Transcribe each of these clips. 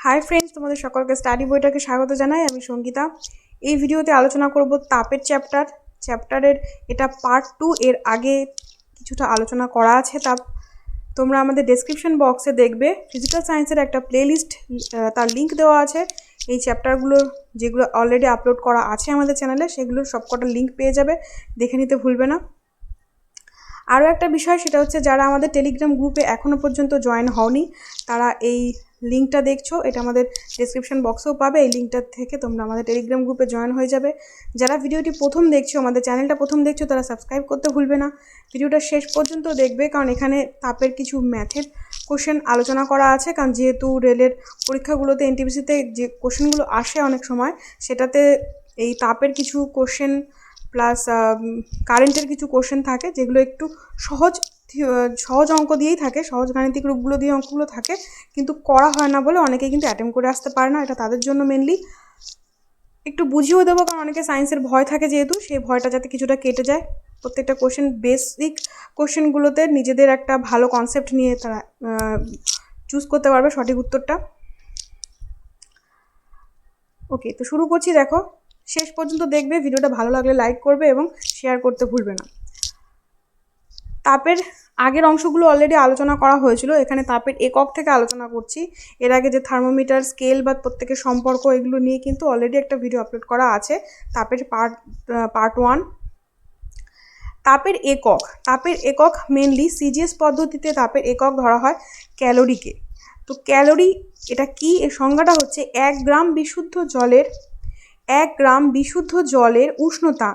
Hi friends, তোমাদের সকলকে study বইটাকে স্বাগত জানাই। আমি সঙ্গীতা। এই ভিডিওতে আলোচনা করব তাপের চ্যাপ্টারের এটা পার্ট 2। এর আগে কিছুটা আলোচনা করা আছে। তোমরা আমাদের ডেসক্রিপশন বক্সে দেখবে ফিজিক্যাল সায়েন্সের একটা প্লেলিস্ট, তার লিঙ্ক দেওয়া আছে। এই চ্যাপ্টারগুলোর যেগুলো অলরেডি আপলোড করা আছে আমাদের চ্যানেলে, সেগুলোর সবকটা লিঙ্ক পেয়ে যাবে, দেখে নিতে ভুলবে না। আরও একটা বিষয়, সেটা হচ্ছে যারা আমাদের টেলিগ্রাম গ্রুপে এখনও পর্যন্ত জয়েন হওনি, তারা এই লিঙ্কটা দেখছো, এটা আমাদের ডেসক্রিপশন বক্সেও পাবে। এই লিঙ্কটার থেকে তোমরা আমাদের টেলিগ্রাম গ্রুপে জয়েন হয়ে যাবে। যারা ভিডিওটি প্রথম দেখছো, আমাদের চ্যানেলটা প্রথম দেখছো, তারা সাবস্ক্রাইব করতে ভুলবে না। ভিডিওটা শেষ পর্যন্ত দেখবে, কারণ এখানে তাপের কিছু ম্যাথের কোশ্চেন আলোচনা করা আছে। কারণ যেহেতু রেলের পরীক্ষাগুলোতে এনটিপিসিতে যে কোশ্চেনগুলো আসে অনেক সময়, সেটাতে এই তাপের কিছু কোশ্চেন প্লাস কারেন্টের কিছু কোশ্চেন থাকে, যেগুলো একটু সহজ অঙ্ক দিয়েই থাকে, সহজ গাণিতিক রূপগুলো দিয়ে অঙ্কগুলো থাকে, কিন্তু করা হয় না বলে অনেকেই কিন্তু অ্যাটেম্প করে আসতে পারে না। এটা তাদের জন্য মেনলি একটু বুঝিয়েও দেবো, কারণ অনেকে সায়েন্সের ভয় থাকে, যেহেতু সেই ভয়টা যাতে কিছুটা কেটে যায়। প্রত্যেকটা কোশ্চেন, বেসিক কোশ্চেনগুলোতে নিজেদের একটা ভালো কনসেপ্ট নিয়ে তারা চুজ করতে পারবে সঠিক উত্তরটা। ওকে, তো শুরু করছি। দেখো, শেষ পর্যন্ত দেখবে। ভিডিওটা ভালো লাগলে লাইক করবে এবং শেয়ার করতে ভুলবে না। তাপের আগের অংশগুলো অলরেডি আলোচনা করা হয়েছিল। এখানে তাপের একক থেকে আলোচনা করছি। এর আগে যে থার্মোমিটার, স্কেল বা প্রত্যেকের সম্পর্ক, এগুলো নিয়ে কিন্তু অলরেডি একটা ভিডিও আপলোড করা আছে, তাপের পার্ট 1। তাপের একক মেনলি সিজিএস পদ্ধতিতে তাপের একক ধরা হয় ক্যালোরিকে। তো ক্যালোরি এটা কি? এর সংজ্ঞাটা হচ্ছে 1 গ্রাম বিশুদ্ধ জলের উষ্ণতা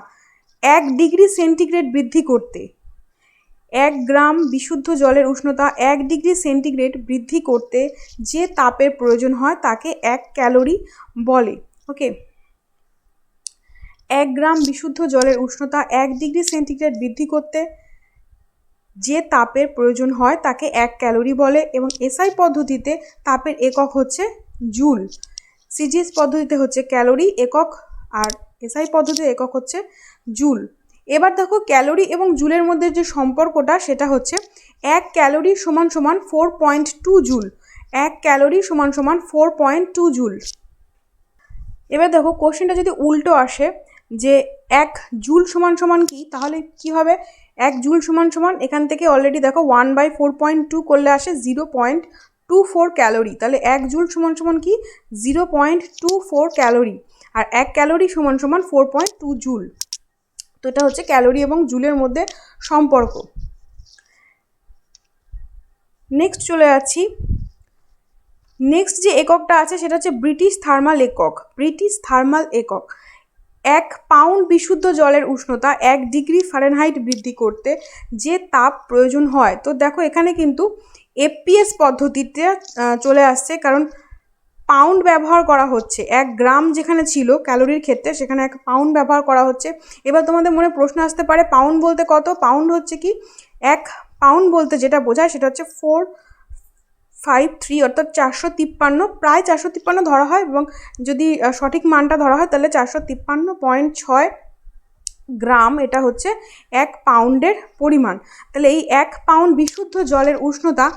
1 ডিগ্রি সেন্টিগ্রেড বৃদ্ধি করতে 1 গ্রাম বিশুদ্ধ জলের উষ্ণতা 1 ডিগ্রি সেন্টিগ্রেড বৃদ্ধি করতে যে তাপের প্রয়োজন হয় তাকে 1 ক্যালোরি বলে। ওকে, 1 গ্রাম বিশুদ্ধ জলের উষ্ণতা 1 ডিগ্রি সেন্টিগ্রেড বৃদ্ধি করতে যে তাপের প্রয়োজন হয় তাকে 1 ক্যালোরি বলে। এবং এসআই পদ্ধতিতে তাপের একক হচ্ছে জুল। সিজিএস পদ্ধতিতে হচ্ছে ক্যালোরি একক, আর এসআই পদ্ধতির একক হচ্ছে জুল। এবার দেখো, ক্যালোরি এবং জুলের মধ্যে যে সম্পর্কটা, সেটা হচ্ছে 1 ক্যালোরি সমান সমান 4.2 জুল। 1 ক্যালোরি সমান সমান 4.2 জুল। এবার দেখো, কোশ্চেনটা যদি উল্টো আসে যে 1 জুল সমান সমান কি, তাহলে কি হবে? 1 জুল সমান সমান, এখান থেকে অলরেডি দেখো 1/4.2 করলে আসে 0.24 ক্যালোরি। তাহলে 1 জুল সমান সমান কি? 0.24 ক্যালোরি। আর 1 ক্যালোরি সমান সমান 4.2 জুল। তো এটা হচ্ছে ক্যালোরি এবং জুলের মধ্যে সম্পর্ক। নেক্সট চলে যাচ্ছি। নেক্সট যে এককটা আছে, সেটা হচ্ছে ব্রিটিশ থার্মাল একক। 1 পাউন্ড বিশুদ্ধ জলের উষ্ণতা 1 ডিগ্রি ফারেনহাইট বৃদ্ধি করতে যে তাপ প্রয়োজন হয়। তো দেখো, এখানে কিন্তু এফপিএস পদ্ধতিতে চলে আসছে, কারণ পাউন্ড ব্যবহার করা হচ্ছে। 1 গ্রাম যেখানে ছিল ক্যালোরির ক্ষেত্রে, সেখানে 1 পাউন্ড ব্যবহার করা হচ্ছে। এবার তোমাদের মনে প্রশ্ন আসতে পারে, পাউন্ড বলতে কত? পাউন্ড হচ্ছে কি, 1 পাউন্ড বলতে যেটা বোঝায় সেটা হচ্ছে 453, অর্থাৎ 453, প্রায় 453 ধরা হয়, এবং যদি সঠিক মানটা ধরা হয় তাহলে 453.6 গ্রাম, এটা হচ্ছে 1 পাউন্ডের পরিমাণ। তাহলে এই 1 পাউন্ড বিশুদ্ধ জলের উষ্ণতা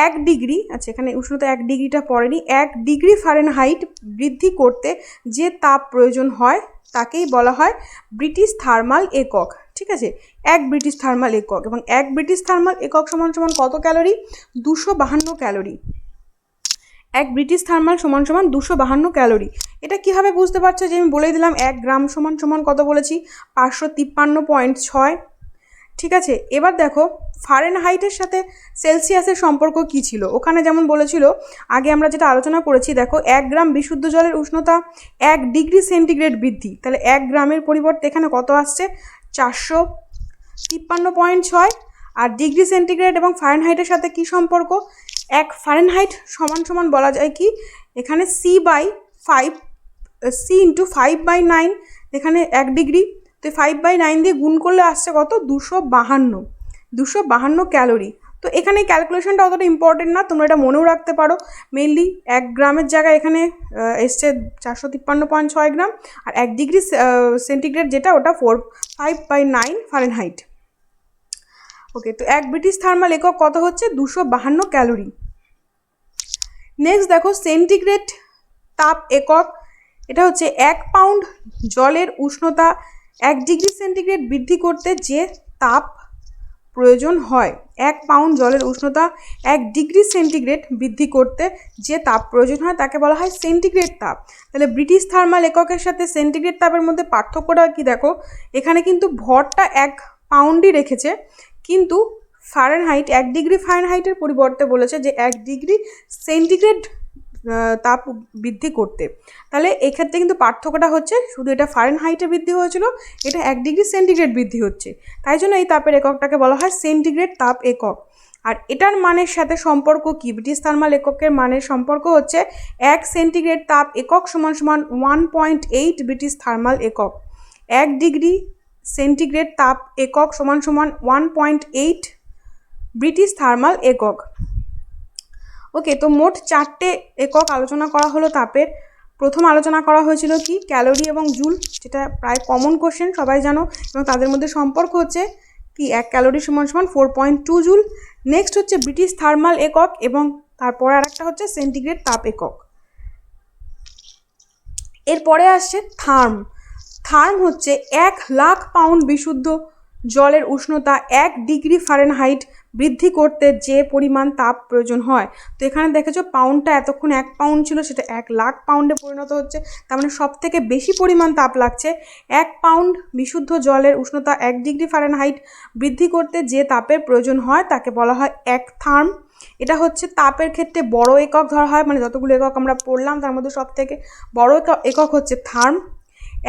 1 ডিগ্রি, আচ্ছা এখানে উষ্ণতা 1 ডিগ্রিটা পড়েনি, 1 ডিগ্রি ফারেনহাইট বৃদ্ধি করতে যে তাপ প্রয়োজন হয় তাকেই বলা হয় ব্রিটিশ থার্মাল একক। ঠিক আছে, 1 ব্রিটিশ থার্মাল একক। এবং 1 ব্রিটিশ থার্মাল একক সমান সমান কত ক্যালোরি? 252 ক্যালোরি। 1 ব্রিটিশ থার্মাল সমান সমান 252 ক্যালোরি। এটা কীভাবে বুঝতে পারছো? যে আমি বলেই দিলাম 1 গ্রাম সমান সমান কত বলেছি? 553.6। ঠিক আছে, এবার দেখো ফারেনহাইটের সাথে সেলসিয়াসের সম্পর্ক কি ছিল। ওখানে যেমন বলেছিল, আগে আমরা যেটা আলোচনা করেছি, দেখো 1 গ্রাম বিশুদ্ধ জলের উষ্ণতা 1 ডিগ্রি সেন্টিগ্রেড বৃদ্ধি। তাহলে 1 গ্রামের পরিবর্তে এখানে কত আসছে? 453.6। আর ডিগ্রি সেন্টিগ্রেড এবং ফারেনহাইটের সাথে কি সম্পর্ক? 1 ফারেনহাইট সমান সমান বলা যায় কি, এখানে C ইন্টু 5/9, এখানে 1 ডিগ্রি, তো 5/9 দিয়ে গুণ করলে আসছে কত? 252 ক্যালোরি। তো এখানে ক্যালকুলেশনটা অতটা ইম্পর্টেন্ট না, তোমরা এটা মনেও রাখতে পারো। মেনলি 1 গ্রামের জায়গায় এখানে এসছে 453.6 গ্রাম, আর 1 ডিগ্রি সেন্টিগ্রেড যেটা, ওটা 5/9 ফারেনহাইট। ওকে, তো 1 ব্রিটিশ থার্মাল একক কত হচ্ছে? 252 ক্যালোরি। নেক্সট দেখো সেন্টিগ্রেড তাপ একক, এটা হচ্ছে 1 পাউন্ড জলের উষ্ণতা 1 ডিগ্রি সেন্টিগ্রেড বৃদ্ধি করতে যে তাপ প্রয়োজন হয়। 1 পাউন্ড জলের উষ্ণতা 1 ডিগ্রি সেন্টিগ্রেড বৃদ্ধি করতে যে তাপ প্রয়োজন হয় তাকে বলা হয় সেন্টিগ্রেড তাপ। তাহলে ব্রিটিশ থার্মাল এককের সাথে সেন্টিগ্রেড তাপের মধ্যে পার্থক্যটা কি দেখো, এখানে কিন্তু ভরটা 1 পাউন্ডই রেখেছে, কিন্তু ফারেনহাইট 1 ডিগ্রি ফারেনহাইটের পরিবর্তে বলেছে যে 1 ডিগ্রি সেন্টিগ্রেড তাপ বৃদ্ধি করতে। তাহলে এক্ষেত্রে কিন্তু পার্থক্যটা হচ্ছে শুধু এটা ফারেনহাইটে বৃদ্ধি হয়েছিল, এটা 1 ডিগ্রি সেন্টিগ্রেড বৃদ্ধি হচ্ছে, তাই জন্য এই তাপের এককটাকে বলা হয় সেন্টিগ্রেড তাপ একক। আর এটার মানের সাথে সম্পর্ক কি, ব্রিটিশ থার্মাল এককের মানের সম্পর্ক হচ্ছে 1 সেন্টিগ্রেড তাপ একক সমান সমান 1.8 ব্রিটিশ থার্মাল একক। 1 ডিগ্রি সেন্টিগ্রেড তাপ একক সমান সমান 1.8 ব্রিটিশ থার্মাল একক। ওকে, তো মোট 4টে একক আলোচনা করা হলো তাপের। প্রথম আলোচনা করা হয়েছিল কি, ক্যালোরি এবং জুল, যেটা প্রায় কমন কোশ্চেন সবাই জানো, এবং তাদের মধ্যে সম্পর্ক হচ্ছে কি 1 ক্যালোরি সমান সমান 4.2 জুল। নেক্সট হচ্ছে ব্রিটিশ থার্মাল একক, এবং তারপরে আরেকটা হচ্ছে সেন্টিগ্রেড তাপ একক। এরপরে আসছে থার্ম। থার্ম হচ্ছে 1,00,000 পাউন্ড বিশুদ্ধ জলের উষ্ণতা 1 ডিগ্রি ফারেনহাইট বৃদ্ধি করতে যে পরিমাণ তাপ প্রয়োজন হয়। তো এখানে দেখেছো পাউন্ডটা এতক্ষণ 1 পাউন্ড ছিল, সেটা 1,00,000 পাউন্ডে পরিণত হচ্ছে, তার মানে সব থেকে বেশি পরিমাণ তাপ লাগছে। 1 পাউন্ড বিশুদ্ধ জলের উষ্ণতা 1 ডিগ্রি ফারেনহাইট বৃদ্ধি করতে যে তাপের প্রয়োজন হয় তাকে বলা হয় 1 থার্ম। এটা হচ্ছে তাপের ক্ষেত্রে বড় একক ধরা হয়, মানে যতগুলো একক আমরা পড়লাম তার মধ্যে সব থেকে বড় একক হচ্ছে থার্ম।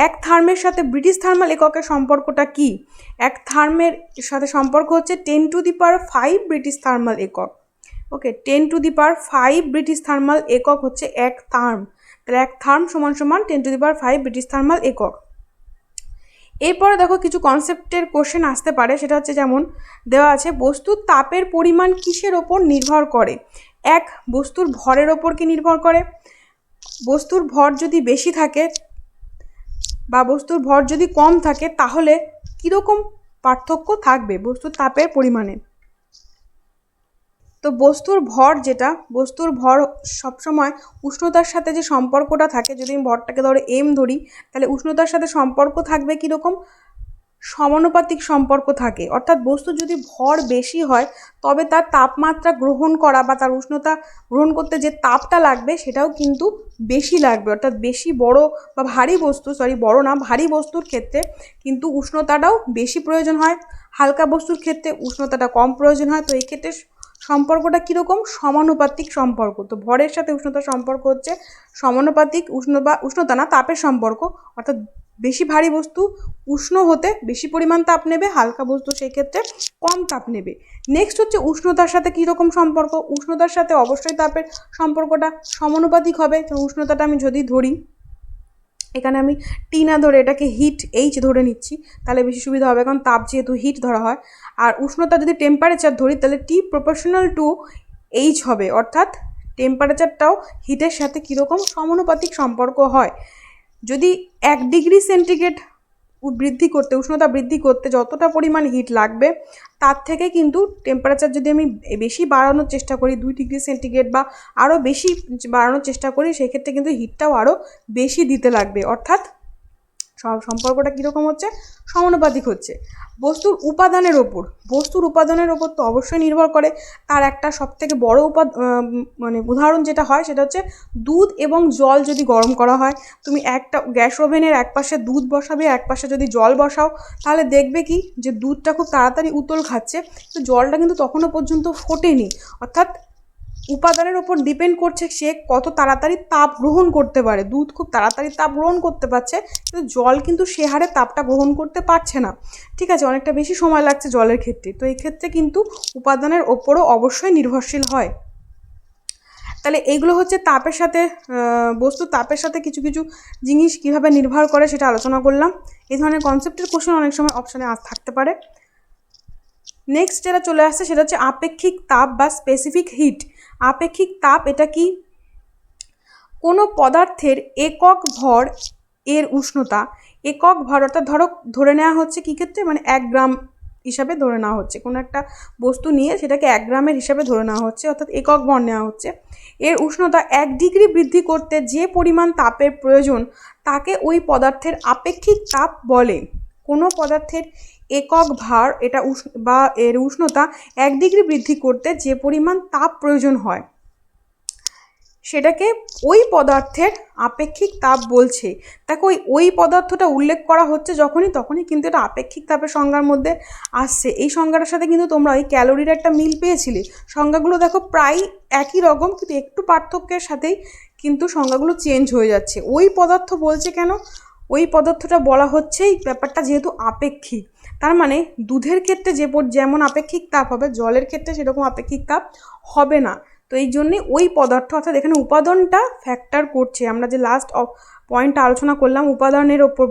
1 থার্মের সাথে ব্রিটিশ থার্মাল এককের সম্পর্কটা কি, 1 থার্মের সাথে সম্পর্ক হচ্ছে 10⁵ ব্রিটিশ থার্মাল একক। ওকে, 10⁵ ব্রিটিশ থার্মাল একক হচ্ছে 1 থার্ম। তাহলে 1 থার্ম সমান সমান 10⁵ ব্রিটিশ থার্মাল একক। এরপরে দেখো কিছু কনসেপ্টের কোশ্চেন আসতে পারে, সেটা হচ্ছে যেমন দেওয়া আছে বস্তুর তাপের পরিমাণ কিসের ওপর নির্ভর করে। এক, বস্তুর ভরের ওপর কি নির্ভর করে, বস্তুর ভর যদি বেশি থাকে বা বস্তুর ভর যদি কম থাকে তাহলে কীরকম পার্থক্য থাকবে বস্তুর তাপের পরিমাণে। তো বস্তুর ভর যেটা, বস্তুর ভর সবসময় উষ্ণতার সাথে যে সম্পর্কটা থাকে, যদি আমি ভরটাকে ধরে এম ধরি তাহলে উষ্ণতার সাথে সম্পর্ক থাকবে কীরকম, সমানুপাতিক সম্পর্ক থাকে। অর্থাৎ বস্তুর যদি ভর বেশি হয় তবে তার তাপমাত্রা গ্রহণ করা বা তার উষ্ণতা গ্রহণ করতে যে তাপটা লাগবে সেটাও কিন্তু বেশি লাগবে। অর্থাৎ বেশি বড় বা ভারী বস্তু, বড় না ভারী বস্তুর ক্ষেত্রে কিন্তু উষ্ণতাটাও বেশি প্রয়োজন হয়, হালকা বস্তুর ক্ষেত্রে উষ্ণতাটা কম প্রয়োজন হয়। তো এই ক্ষেত্রে সম্পর্কটা কীরকম, সমানুপাতিক সম্পর্ক। তো ভরের সাথে উষ্ণতার সম্পর্ক হচ্ছে সমানুপাতিক, উষ্ণতা না তাপের সম্পর্ক। অর্থাৎ বেশি ভারী বস্তু উষ্ণ হতে বেশি পরিমাণ তাপ নেবে, হালকা বস্তু সেই ক্ষেত্রে কম তাপ নেবে। নেক্সট হচ্ছে উষ্ণতার সাথে কীরকম সম্পর্ক, উষ্ণতার সাথে অবশ্যই তাপের সম্পর্কটা সমানুপাতিক হবে। তো উষ্ণতাটা আমি যদি ধরি, এখানে আমি টি না ধরে এটাকে হিট এইচ ধরে নিচ্ছি, তাহলে বেশি সুবিধা হবে, কারণ তাপ যেহেতু হিট ধরা হয়। আর উষ্ণতা যদি টেম্পারেচার ধরি তাহলে টি প্রপোর্শনাল টু এইচ হবে, অর্থাৎ টেম্পারেচারটাও হিটের সাথে কীরকম সমানুপাতিক সম্পর্ক হয়। যদি 1 ডিগ্রি সেন্টিগ্রেড বৃদ্ধি করতে, উষ্ণতা বৃদ্ধি করতে যতটা পরিমাণ হিট লাগবে তার থেকে কিন্তু টেম্পারেচার যদি আমি বেশি বাড়ানোর চেষ্টা করি, 2 ডিগ্রি সেন্টিগ্রেড বা আরও বেশি বাড়ানোর চেষ্টা করি, সেক্ষেত্রে কিন্তু হিটটাও আরও বেশি দিতে লাগবে। অর্থাৎ সম্পর্কটা কীরকম হচ্ছে, সমানুপাতিক হচ্ছে। বস্তুর উপাদানের ওপর তো অবশ্যই নির্ভর করে। তার একটা সবথেকে বড় উদাহরণ যেটা হয় সেটা হচ্ছে দুধ এবং জল যদি গরম করা হয়, তুমি একটা গ্যাস ওভেনের এক পাশে দুধ বসাবে, এক পাশে যদি জল বসাও, তাহলে দেখবে কি যে দুধটা খুব তাড়াতাড়ি উতল খাচ্ছে, তো জলটা কিন্তু তখনও পর্যন্ত ফোটেনি। অর্থাৎ উপাদানের ওপর ডিপেন্ড করছে সে কত তাড়াতাড়ি তাপ গ্রহণ করতে পারে। দুধ খুব তাড়াতাড়ি তাপ গ্রহণ করতে পারছে, কিন্তু জল কিন্তু সে হারে তাপটা গ্রহণ করতে পারছে না, ঠিক আছে, অনেকটা বেশি সময় লাগছে জলের ক্ষেত্রে। তো এই ক্ষেত্রে কিন্তু উপাদানের ওপরও অবশ্যই নির্ভরশীল হয়। তাহলে এইগুলো হচ্ছে তাপের সাথে, বস্তু তাপের সাথে কিছু কিছু জিনিস কীভাবে নির্ভর করে সেটা আলোচনা করলাম। এই ধরনের কনসেপ্টের কোশ্চেন অনেক সময় অপশানে থাকতে পারে। নেক্সট যেটা চলে আসছে সেটা হচ্ছে আপেক্ষিক তাপ বা স্পেসিফিক হিট। আপেক্ষিক তাপ এটা কি, কোনো পদার্থের একক ভর এর উষ্ণতা, একক ভর অর্থাৎ ধরে নেওয়া হচ্ছে কী ক্ষেত্রে, মানে 1 গ্রাম হিসাবে ধরে নেওয়া হচ্ছে, কোনো একটা বস্তু নিয়ে সেটাকে 1 গ্রামের হিসাবে ধরে নেওয়া হচ্ছে, অর্থাৎ একক ভর নেওয়া হচ্ছে। এর উষ্ণতা 1 ডিগ্রি বৃদ্ধি করতে যে পরিমাণ তাপের প্রয়োজন তাকে ওই পদার্থের আপেক্ষিক তাপ বলে। কোনো পদার্থের একক ভার এটা বা এর উষ্ণতা 1 ডিগ্রি বৃদ্ধি করতে যে পরিমাণ তাপ প্রয়োজন হয় সেটাকে ওই পদার্থের আপেক্ষিক তাপ বলছে। দেখো ওই পদার্থটা উল্লেখ করা হচ্ছে তখনই কিন্তু এটা আপেক্ষিক তাপের সংজ্ঞার মধ্যে আসছে। এই সংজ্ঞাটার সাথে কিন্তু তোমরা ওই ক্যালোরির একটা মিল পেয়েছিলে। সংজ্ঞাগুলো দেখো প্রায় একই রকম, কিন্তু একটু পার্থক্যের সাথেই কিন্তু সংজ্ঞাগুলো চেঞ্জ হয়ে যাচ্ছে। ওই পদার্থ বলছে কেন? ওই পদার্থটা বলা হচ্ছে এই ব্যাপারটা যেহেতু আপেক্ষিক, তার মানে দুধের ক্ষেত্রে যেমন আপেক্ষিক তাপ হবে, জলের ক্ষেত্রে সেরকম আপেক্ষিক তাপ হবে না। তো এই জন্যে ওই পদার্থ, অর্থাৎ এখানে উপাদানটা ফ্যাক্টর করছে। আমরা যে লাস্ট পয়েন্টটা আলোচনা করলাম উপাদানের ওপর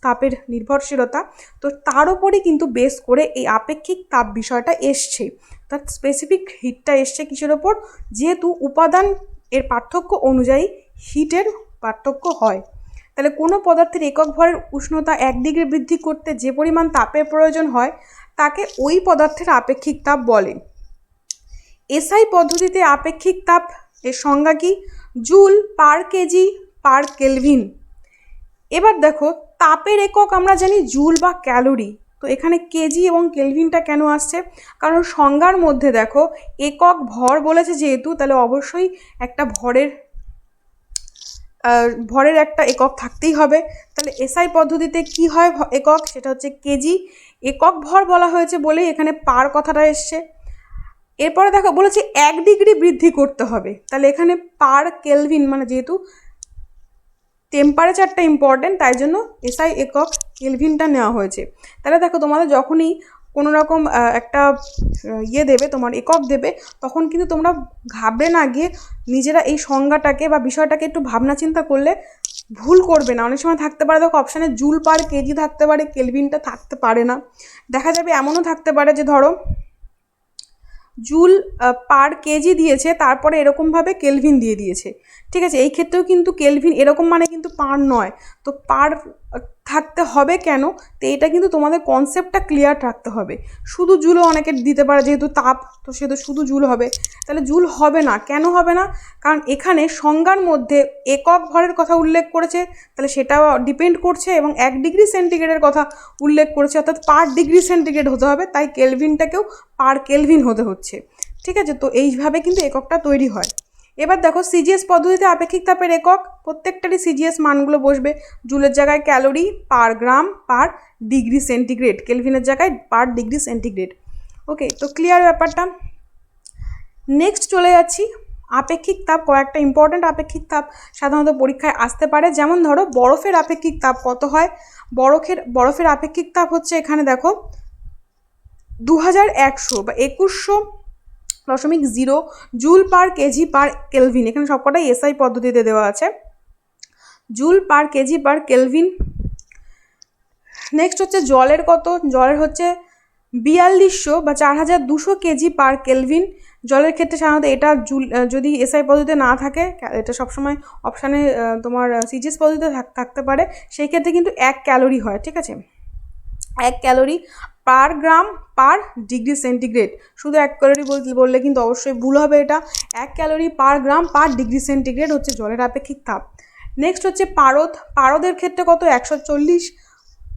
তাপের নির্ভরশীলতা, তো তার ওপরই কিন্তু বেস করে এই আপেক্ষিক তাপ বিষয়টা এসছে। অর্থাৎ স্পেসিফিক হিটটা এসছে কিসের ওপর? যেহেতু উপাদান এর পার্থক্য অনুযায়ী হিটের পার্থক্য হয়। তাহলে কোনো পদার্থের একক ভরের উষ্ণতা 1 ডিগ্রি বৃদ্ধি করতে যে পরিমাণ তাপের প্রয়োজন হয় তাকে ওই পদার্থের আপেক্ষিক তাপ বলে। এসআই পদ্ধতিতে আপেক্ষিক তাপ এর সংজ্ঞা কি? Joule per KG per kelvin. এবার দেখো তাপের একক আমরা জানি জুল বা ক্যালোরি, তো এখানে কেজি এবং কেলভিনটা কেন আসছে? কারণ সংজ্ঞার মধ্যে দেখো একক ভর বলেছে যেহেতু, তাহলে অবশ্যই একটা ভরের একটা একক থাকতেই হবে। তাহলে এসআই পদ্ধতিতে কি হয় একক? সেটা হচ্ছে কেজি। একক ভর বলা হয়েছে বলেই এখানে পার কথাটা এসছে। এরপরে দেখো বলেছে 1 ডিগ্রি বৃদ্ধি করতে হবে, তাহলে এখানে পার কেলভিন, মানে যেহেতু টেম্পারেচারটা ইম্পর্টেন্ট তাই জন্য এসআই একক কেলভিনটা নেওয়া হয়েছে। তাহলে দেখো তোমাদের যখনই কোনো রকম একটা দেবে, তোমার একক দেবে, তখন কিন্তু তোমরা ঘাবড়ে না গিয়ে নিজেরা এই সংজ্ঞাটাকে বা বিষয়টাকে একটু ভাবনা চিন্তা করলে ভুল করবে না। অনেক সময় থাকতে পারে দেখো অপশানে জুল পার কেজি থাকতে পারে, কেলভিনটা থাকতে পারে না। দেখা যাবে এমনও থাকতে পারে যে ধরো জুল পার কেজি দিয়েছে, তারপরে এরকমভাবে কেলভিন দিয়ে দিয়েছে, ঠিক আছে? এই ক্ষেত্রেও কিন্তু কেলভিন এরকম মানে কিন্তু পার নয়, তো পার থাকতে হবে কেন? তো এটা কিন্তু তোমাদের কনসেপ্টটা ক্লিয়ার রাখতে হবে। শুধু জুলও অনেকে দিতে পারে, যেহেতু তাপ তো সেহেতু শুধু জুল হবে, তাহলে জুল হবে না। কেন হবে না? কারণ এখানে সংজ্ঞার মধ্যে একক ভরের কথা উল্লেখ করেছে, তাহলে সেটাও ডিপেন্ড করছে, এবং 1 ডিগ্রি সেন্টিগ্রেডের কথা উল্লেখ করেছে, অর্থাৎ পার ডিগ্রি সেন্টিগ্রেড হতে হবে, তাই কেলভিনটাকেও পার কেলভিন হতে হচ্ছে, ঠিক আছে? তো এইভাবে কিন্তু এককটা তৈরি হয়। এবার দেখো সিজিএস পদ্ধতিতে আপেক্ষিক তাপের একক, প্রত্যেকটারই সিজিএস মানগুলো বসবে। জুলের জায়গায় ক্যালোরি, পার গ্রাম, পার ডিগ্রি সেন্টিগ্রেড, কেলভিনের জায়গায় পার ডিগ্রি সেন্টিগ্রেড। ওকে, তো ক্লিয়ার ব্যাপারটা। নেক্সট চলে যাচ্ছি আপেক্ষিক তাপ। কয়েকটা ইম্পর্ট্যান্ট আপেক্ষিক তাপ সাধারণত পরীক্ষায় আসতে পারে, যেমন ধরো বরফের আপেক্ষিক তাপ কত হয়? বরফের আপেক্ষিক তাপ হচ্ছে এখানে দেখো 2100 বা 2100.0 joule per KG per kelvin. এখানে সবকটাই এসআই পদ্ধতিতে দেওয়া আছে, joule per KG per kelvin. Next হচ্ছে জলের কত? জলের হচ্ছে 4200 বা 4200 কেজি পার কেলভিন। জলের ক্ষেত্রে সাধারণত এটা যদি এসআই পদ্ধতিতে না থাকে, এটা সবসময় অপশানে তোমার সিজিএস পদ্ধতিতে থাকতে পারে, সেই ক্ষেত্রে কিন্তু 1 ক্যালোরি হয়, ঠিক আছে? 1 ক্যালোরি পার গ্রাম পার ডিগ্রি সেন্টিগ্রেড। শুধু 1 ক্যালোরি বললে কিন্তু অবশ্যই ভুল হবে। এটা 1 ক্যালোরি পার গ্রাম পার ডিগ্রি সেন্টিগ্রেড হচ্ছে জলের আপেক্ষিক তাপ। নেক্সট হচ্ছে পারদের ক্ষেত্রে কত? 140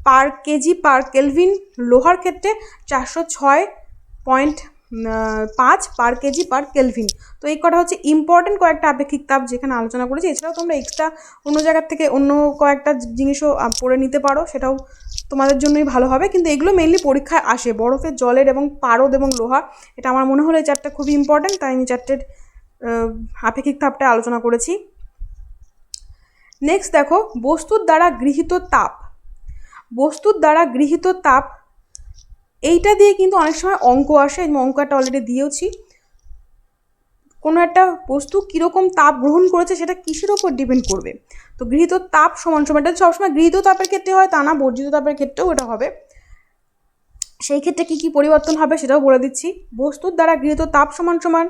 পার কেজি পার কেলভিন। লোহার ক্ষেত্রে 406.5 পার কেজি পার কেলভিন। তো এই কটা হচ্ছে ইম্পর্টেন্ট কয়েকটা আপেক্ষিক তাপ যেখানে আলোচনা করেছি। এছাড়াও তোমরা এক্সট্রা অন্য জায়গার থেকে অন্য কয়েকটা জিনিসও পড়ে নিতে পারো, সেটাও তোমাদের জন্যই ভালো হবে, কিন্তু এগুলো মেনলি পরীক্ষায় আসে। বরফের, জলের এবং পারদ এবং লোহা, এটা আমার মনে হলো এই চারটা খুবই ইম্পর্টেন্ট, তাই আমি চারটের আপেক্ষিক তাপটা আলোচনা করেছি। নেক্সট দেখো বস্তুর দ্বারা গৃহীত তাপ। বস্তুর দ্বারা গৃহীত তাপ, এইটা দিয়ে কিন্তু অনেক সময় অঙ্ক আসে, আমি অঙ্কটা অলরেডি দিয়েছি। কোনো একটা বস্তু কীরকম তাপ গ্রহণ করেছে সেটা কিসের ওপর ডিপেন্ড করবে? তো গৃহীত তাপ সমান সমান, এটা সবসময় গৃহীত তাপের ক্ষেত্রে হয় তা না, বর্জিত তাপের ক্ষেত্রেও এটা হবে। সেই ক্ষেত্রে কী কী পরিবর্তন হবে সেটাও বলে দিচ্ছি। বস্তুর দ্বারা গৃহীত তাপ সমান সমান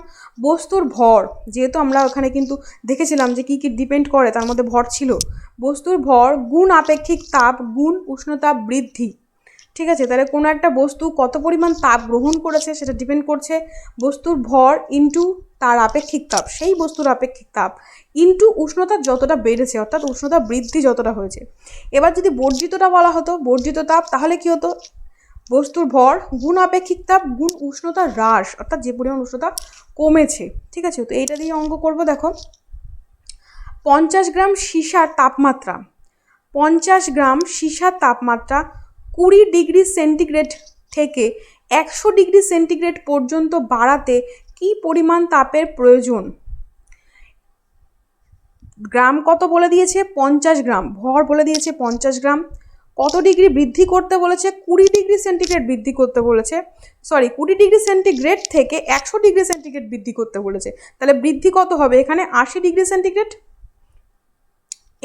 বস্তুর ভর, যেহেতু আমরা ওখানে কিন্তু দেখেছিলাম যে কী কী ডিপেন্ড করে, তার মধ্যে ভর ছিল। বস্তুর ভর গুণ আপেক্ষিক তাপ গুণ উষ্ণতা বৃদ্ধি, ঠিক আছে, তাহলে কোনো একটা বস্তু কত পরিমাণ তাপ গ্রহণ করেছে সেটা ডিপেন্ড করছে বস্তুর ভর ইন্টু তার আপেক্ষিক তাপ, সেই বস্তুর আপেক্ষিক তাপ ইন্টু উষ্ণতা যতটা বেড়েছে, অর্থাৎ উষ্ণতা বৃদ্ধি যতটা হয়েছে। এবার যদি বর্জিতটা বলা হতো, বর্জিত তাপ, তাহলে কি হতো, বস্তুর ভর গুণ আপেক্ষিক তাপ গুণ উষ্ণতা হ্রাস, অর্থাৎ যে পরিমাণ উষ্ণতা কমেছে। ঠিক আছে, তো এইটা দিয়ে অঙ্ক করবো। দেখো 50 গ্রাম সীসার তাপমাত্রা, 50 গ্রাম সীসার তাপমাত্রা 20 ডিগ্রি সেন্টিগ্রেড থেকে 100 ডিগ্রি সেন্টিগ্রেড পর্যন্ত বাড়াতে কি পরিমাণ তাপের প্রয়োজন? গ্রাম কত বলে দিয়েছে, 50 গ্রাম, ভর বলে দিয়েছে 50 গ্রাম, কত ডিগ্রি বৃদ্ধি করতে বলেছে, 20 ডিগ্রি সেন্টিগ্রেড বৃদ্ধি করতে বলেছে, 20 ডিগ্রি সেন্টিগ্রেড থেকে 100 ডিগ্রি সেন্টিগ্রেড বৃদ্ধি করতে বলেছে। তাহলে বৃদ্ধি কত হবে এখানে, 80 ডিগ্রি সেন্টিগ্রেড।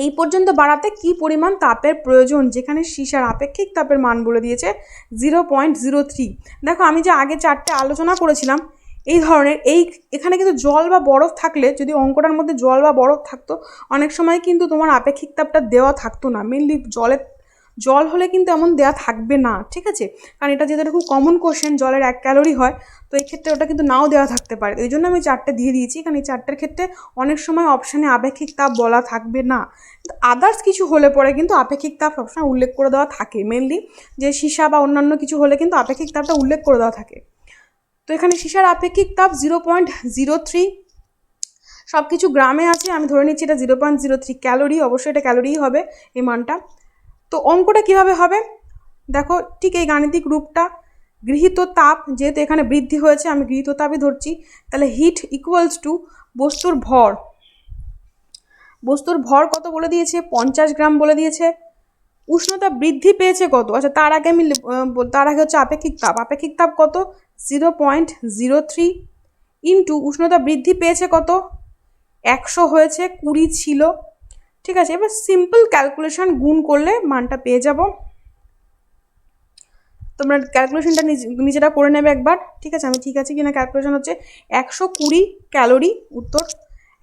এই পর্যন্ত বাড়াতে কি পরিমাণ তাপের প্রয়োজন, যেখানে সীসার আপেক্ষিক তাপের মান বলে দিয়েছে 0.03। দেখো আমি যে আগে চারটে আলোচনা করেছিলাম এই ধরনের, এখানে কিন্তু জল বা বরফ থাকলে, যদি অঙ্কটার মধ্যে জল বা বরফ থাকতো, অনেক সময় কিন্তু তোমার আপেক্ষিক তাপটা দেওয়া থাকতো না। মেনলি জল হলে কিন্তু এমন দেওয়া থাকবে না, ঠিক আছে, কারণ এটা যেহেতু খুব কমন কোশ্চেন, জলের 1 ক্যালোরি হয়, তো এই ক্ষেত্রে ওটা কিন্তু নাও দেওয়া থাকতে পারে। এই জন্য আমি চারটে দিয়ে দিয়েছি, কারণ এই চারটের ক্ষেত্রে অনেক সময় অপশানে আপেক্ষিক তাপ বলা থাকবে না, কিন্তু আদার্স কিছু হলে পরে কিন্তু আপেক্ষিক তাপ সবসময় উল্লেখ করে দেওয়া থাকে। মেনলি যে সীসা বা অন্যান্য কিছু হলে কিন্তু আপেক্ষিক তাপটা উল্লেখ করে দেওয়া থাকে। তো এখানে সীসার আপেক্ষিক তাপ 0.03, সব কিছু গ্রামে আছে, আমি ধরে নিচ্ছি এটা 0.03 ক্যালোরি, অবশ্যই এটা ক্যালোরিই হবে এই মানটা। তো অঙ্কটা কিভাবে হবে দেখো, ঠিক এই গাণিতিক রূপটা, গৃহীত তাপ যেহেতু এখানে বৃদ্ধি হয়েছে, আমি গৃহীত তাপই ধরছি, তাহলে হিট ইকুয়ালস টু বস্তুর ভর, বস্তুর ভর কত বলে দিয়েছে, 50 গ্রাম বলে দিয়েছে, উষ্ণতা বৃদ্ধি পেয়েছে কত, আচ্ছা তার আগে হচ্ছে আপেক্ষিক তাপ, আপেক্ষিক তাপ কত 0.03 ইন্টু উষ্ণতা বৃদ্ধি পেয়েছে কত 100 হয়েছে, 20 ছিল। ঠিক আছে, এবার সিম্পল ক্যালকুলেশন গুণ করলে মানটা পেয়ে যাব। তোমরা ক্যালকুলেশনটা নিজেরা করে নেবে একবার, ঠিক আছে, আমি ঠিক আছে কিনা ক্যালকুলেশন হচ্ছে 120 ক্যালোরি, উত্তর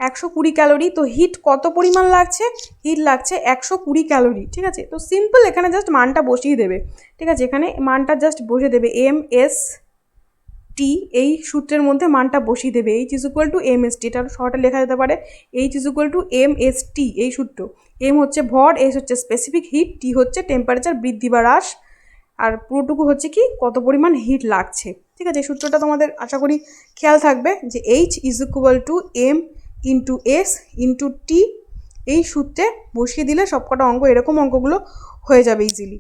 120 ক্যালোরি। তো হিট কত পরিমাণ লাগছে, হিট লাগছে 120 ক্যালোরি, ঠিক আছে। তো সিম্পল এখানে জাস্ট মানটা বসিয়ে দেবে, ঠিক আছে, এখানে মানটা জাস্ট বসিয়ে দেবে, MST, এই সূত্রের মধ্যে মানটা বসিয়ে দেবে, H is equal two MST, এটা শর্টে লেখা যেতে পারে H is equal two MST, এই সূত্র। M হচ্ছে ভর, S হচ্ছে স্পেসিফিক হিট, T হচ্ছে টেম্পারেচার বৃদ্ধি বা হ্রাস, আর পুরোটুকু হচ্ছে কি কত পরিমাণ হিট লাগছে। ঠিক আছে, এই সূত্রটা তোমাদের আশা করি খেয়াল থাকবে যে H is equal two M into S into T, এই সূত্রে বসিয়ে দিলে সবকটা অঙ্ক, এরকম অঙ্কগুলো হয়ে যাবে ইজিলি।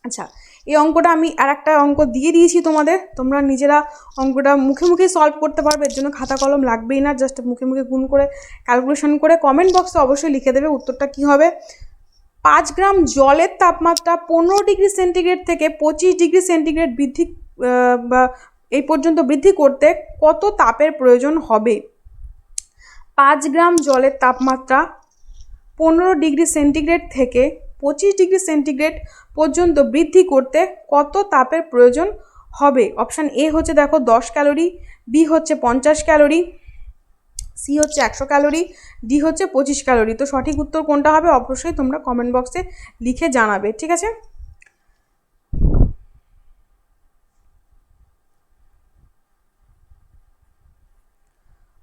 আচ্ছা, এই অঙ্কটা আমি আর একটা অঙ্ক দিয়ে দিয়েছি তোমাদের, তোমরা নিজেরা অঙ্কটা মুখে মুখে সলভ করতে পারবে, এর জন্য খাতা কলম লাগবেই না, জাস্ট মুখে মুখে গুণ করে ক্যালকুলেশন করে কমেন্ট বক্সে অবশ্যই লিখে দেবে উত্তরটা কী হবে। 5 গ্রাম জলের তাপমাত্রা 15 ডিগ্রি সেন্টিগ্রেড থেকে 25 ডিগ্রি সেন্টিগ্রেড বৃদ্ধি বা এই পর্যন্ত বৃদ্ধি করতে কত তাপের প্রয়োজন হবে? 5 গ্রাম জলের তাপমাত্রা 15 ডিগ্রি সেন্টিগ্রেড থেকে 25 ডিগ্রি সেন্টিগ্রেড পর্যন্ত বৃদ্ধি করতে কত তাপের প্রয়োজন হবে? অপশান এ হচ্ছে দেখো 10 ক্যালোরি, বি হচ্ছে 50 ক্যালোরি, সি হচ্ছে 100 ক্যালোরি, ডি হচ্ছে 25 ক্যালোরি। তো সঠিক উত্তর কোনটা হবে অবশ্যই তোমরা কমেন্ট বক্সে লিখে জানাবে, ঠিক আছে।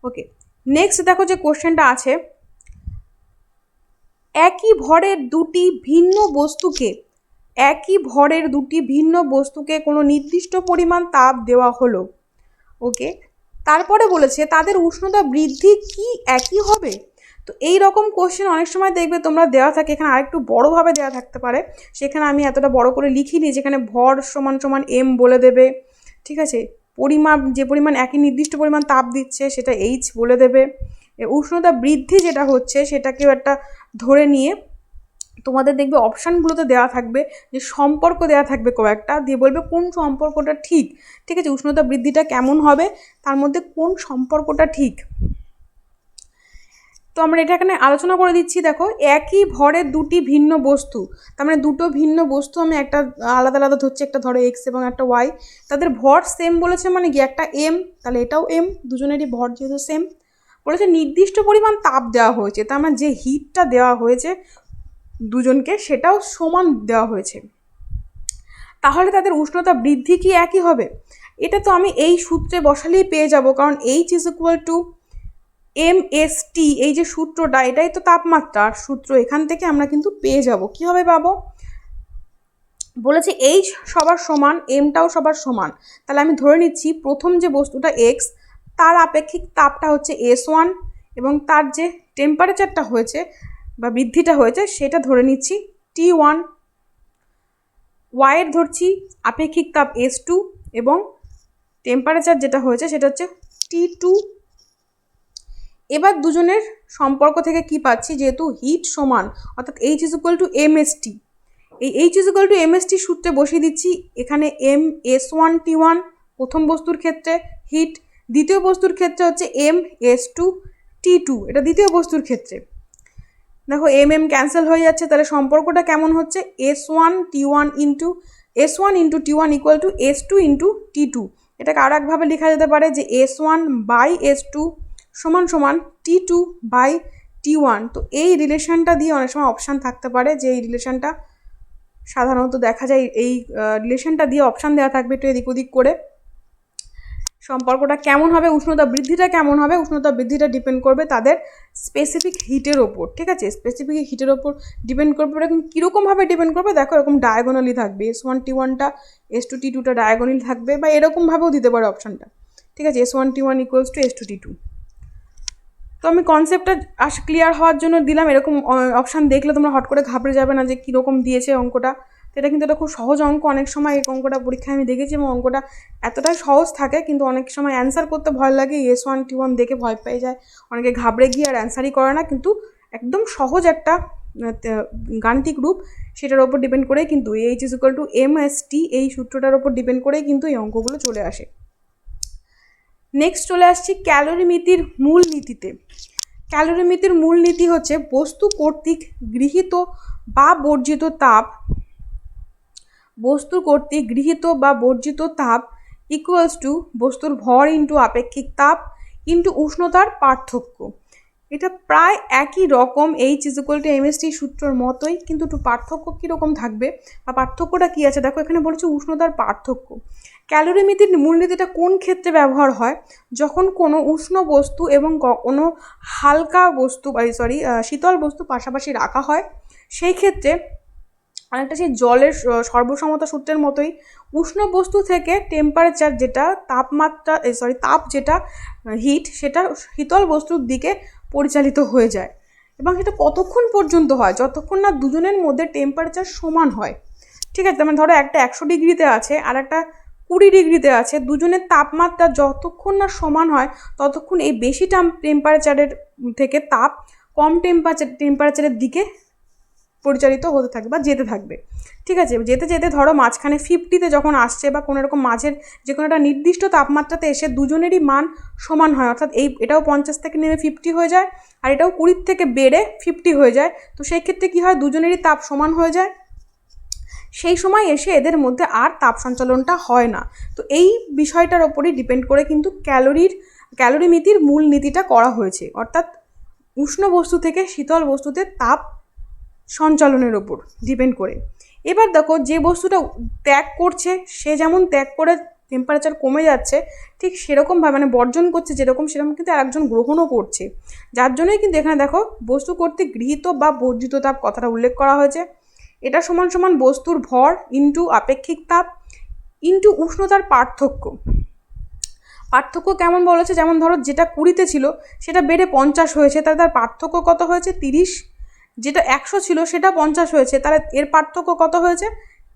ওকে, নেক্সট দেখো যে কোশ্চেনটা আছে, একই ভরের দুটি ভিন্ন বস্তুকে কোনো নির্দিষ্ট পরিমাণ তাপ দেওয়া হলো, ওকে, তারপরে বলেছে তাদের উষ্ণতা বৃদ্ধি কি একই হবে? তো এই রকম কোশ্চেন অনেক সময় দেখবে তোমরা দেওয়া থাকে, এখানে আরেকটু বড়োভাবে দেওয়া থাকতে পারে, সেখানে আমি এতটা বড় করে লিখিনি, যেখানে ভর সমান সমান এম বলে দেবে, ঠিক আছে, পরিমাপ যে পরিমাণ একই নির্দিষ্ট পরিমাণ তাপ দিচ্ছে সেটা এইচ বলে দেবে, উষ্ণতা বৃদ্ধি যেটা হচ্ছে সেটাকেও একটা ধরে নিয়ে তোমাদের দেখবে অপশানগুলোতে দেওয়া থাকবে যে সম্পর্ক দেওয়া থাকবে কয়েকটা, দিয়ে বলবে কোন সম্পর্কটা ঠিক, ঠিক আছে, উষ্ণতা বৃদ্ধিটা কেমন হবে তার মধ্যে কোন সম্পর্কটা ঠিক। তো আমরা এটা এখানে আলোচনা করে দিচ্ছি। দেখো, একই ভরের দুটি ভিন্ন বস্তু, তার মানে দুটো ভিন্ন বস্তু আমি একটা আলাদা আলাদা ধরছি, একটা ধরো এক্স এবং একটা ওয়াই, তাদের ভর সেম বলেছে, মানে কি একটা এম, তাহলে এটাও এম, দুজনেরই ভর যেহেতু সেম, বলেছে নির্দিষ্ট পরিমাণ তাপ দেওয়া হয়েছে, তার মানে যে হিটটা দেওয়া হয়েছে দুজনকে সেটাও সমান দেওয়া হয়েছে। তাহলে তাদের উষ্ণতা বৃদ্ধি কি একই হবে? এটা তো আমি এই সূত্রে বসালেই পেয়ে যাব, কারণ H is equal two MST, এই যে সূত্রটা এটাই তো তাপমাত্রার সূত্র, এখান থেকে আমরা কিন্তু পেয়ে যাব। কীভাবে পাবো? বলেছে H সবার সমান, এমটাও সবার সমান, তাহলে আমি ধরে নিচ্ছি প্রথম যে বস্তুটা X তার আপেক্ষিক তাপটা হচ্ছে S1 এবং তার যে টেম্পারেচারটা হয়েছে বা বৃদ্ধিটা হয়েছে সেটা ধরে নিচ্ছি T1, ওয়াইয়ের ধরছি আপেক্ষিক তাপ S2 এবং টেম্পারেচার যেটা হয়েছে সেটা হচ্ছে T2। এবার দুজনের সম্পর্ক থেকে কি পাচ্ছি, যেহেতু হিট সমান অর্থাৎ H is equal two MST, এই H is equal two MST সূত্রে বসিয়ে দিচ্ছি। এখানে MS1T1 প্রথম বস্তুর ক্ষেত্রে হিট, দ্বিতীয় বস্তুর ক্ষেত্রে হচ্ছে MS2T2, এটা দ্বিতীয় বস্তুর ক্ষেত্রে। দেখো ক্যান্সেল হয়ে যাচ্ছে, তাহলে সম্পর্কটা কেমন হচ্ছে, S1 into T1 equal to S2 into T2। এটাকে আর একভাবে লেখা যেতে পারে যে S1 বাই S2 সমান সমান T2 বাই T1। তো এই রিলেশনটা দিয়ে অনেক সময় অপশান থাকতে পারে, যে এই রিলেশনটা সাধারণত দেখা যায়, এই রিলেশনটা দিয়ে অপশান দেওয়া থাকবে একটু এদিক ওদিক করে। সম্পর্কটা কেমন হবে, উষ্ণতা বৃদ্ধিটা কেমন হবে, উষ্ণতা বৃদ্ধিটা ডিপেন্ড করবে তাদের স্পেসিফিক হিটের ওপর, ঠিক আছে, স্পেসিফিক হিটের ওপর ডিপেন্ড করবে। এরকম কীরকমভাবে ডিপেন্ড করবে, দেখো এরকম ডায়াগোনালি থাকবে, S1T1টা S2T2টা ডায়াগোনালি থাকবে, বা এরকমভাবেও দিতে পারে অপশানটা, ঠিক আছে, S1T1 ইকুয়ালস টু S2T2। তো আমি কনসেপ্টটা ক্লিয়ার হওয়ার জন্য দিলাম। এরকম অপশান দেখলে তোমরা হট করে ঘাবড়ে যাবে না যে কীরকম দিয়েছে অঙ্কটা। তো এটা কিন্তু এটা খুব সহজ অঙ্ক, অনেক সময় এই অঙ্কটা পরীক্ষায় আমি দেখেছি এবং অঙ্কটা এতটাই সহজ থাকে, কিন্তু অনেক সময় অ্যান্সার করতে ভয় লাগে, S1T1 দেখে ভয় পেয়ে যায়, অনেকে ঘাবড়ে গিয়ে আর অ্যান্সারই করে না। কিন্তু একদম সহজ একটা গাণিতিক রূপ, সেটার ওপর ডিপেন্ড করেই কিন্তু H is equal two MST এই সূত্রটার ওপর ডিপেন্ড করেই কিন্তু এই অঙ্কগুলো চলে আসে। নেক্সট চলে আসছি ক্যালোরিমিতির মূলনীতিতে। ক্যালোরিমিতির মূলনীতি হচ্ছে বস্তু কর্তৃক গৃহীত বা বর্জিত তাপ ইকুয়ালস টু বস্তুর ভর ইন্টু আপেক্ষিক তাপ ইন্টু উষ্ণতার পার্থক্য। এটা প্রায় একই রকম H is equal two MST সূত্রের মতোই, কিন্তু একটু পার্থক্য কীরকম থাকবে বা পার্থক্যটা কী আছে, দেখো এখানে বলেছে উষ্ণতার পার্থক্য। ক্যালোরিমিতির মূলনীতিটা কোন ক্ষেত্রে ব্যবহার হয়, যখন কোনো উষ্ণ বস্তু এবং কোনো হালকা বস্তু শীতল বস্তু পাশাপাশি রাখা হয়, সেই ক্ষেত্রে অনেকটা সেই জলের সর্বসমতা সূত্রের মতোই উষ্ণ বস্তু থেকে টেম্পারেচার যেটা তাপ যেটা হিট, সেটা শীতল বস্তুর দিকে পরিচালিত হয়ে যায়। এবং সেটা কতক্ষণ পর্যন্ত হয়, যতক্ষণ না দুজনের মধ্যে টেম্পারেচার সমান হয়, ঠিক আছে। মানে ধরো একটা 100 ডিগ্রিতে আছে আর একটা 20 ডিগ্রিতে আছে, দুজনের তাপমাত্রা যতক্ষণ না সমান হয় ততক্ষণ এই বেশি টেম্পারেচারের থেকে তাপ কম টেম্পারেচারের দিকে পরিচালিত হতে থাকবে বা যেতে থাকবে, ঠিক আছে। যেতে যেতে ধরো মাঝখানে 50তে যখন আসছে বা কোনো রকম মাঝের যে কোনো একটা নির্দিষ্ট তাপমাত্রাতে এসে দুজনেরই মান সমান হয়, অর্থাৎ এটাও 50 থেকে নেমে 50 হয়ে যায় আর এটাও 20 থেকে বেড়ে 50 হয়ে যায়, তো সেই ক্ষেত্রে কী হয়, দুজনেরই তাপ সমান হয়ে যায়। সেই সময় এসে এদের মধ্যে আর তাপ সঞ্চালনটা হয় না। তো এই বিষয়টার ওপরই ডিপেন্ড করে কিন্তু ক্যালোরিমিতির মূলনীতিটা করা হয়েছে, অর্থাৎ উষ্ণ বস্তু থেকে শীতল বস্তুতে তাপ সঞ্চালনের ওপর ডিপেন্ড করে। এবার দেখো যে বস্তুটা ত্যাগ করছে সে যেমন ত্যাগ করে টেম্পারেচার কমে যাচ্ছে, ঠিক সেরকমভাবে মানে বর্জন করছে সেরকম কিন্তু আরেকজন গ্রহণও করছে, যার জন্যই কিন্তু এখানে দেখো বস্তু কর্তৃক গৃহীত বা বর্জিত তাপ কথাটা উল্লেখ করা হয়েছে। এটা সমান সমান বস্তুর ভর ইন্টু আপেক্ষিক তাপ ইন্টু উষ্ণতার পার্থক্য। পার্থক্য কেমন বলেছে, যেমন ধরো যেটা 20তে ছিল সেটা বেড়ে 50 হয়েছে, তাহলে তার পার্থক্য কত হয়েছে, 30। যেটা 100 ছিল সেটা 50 হয়েছে, তাহলে এর পার্থক্য কত হয়েছে,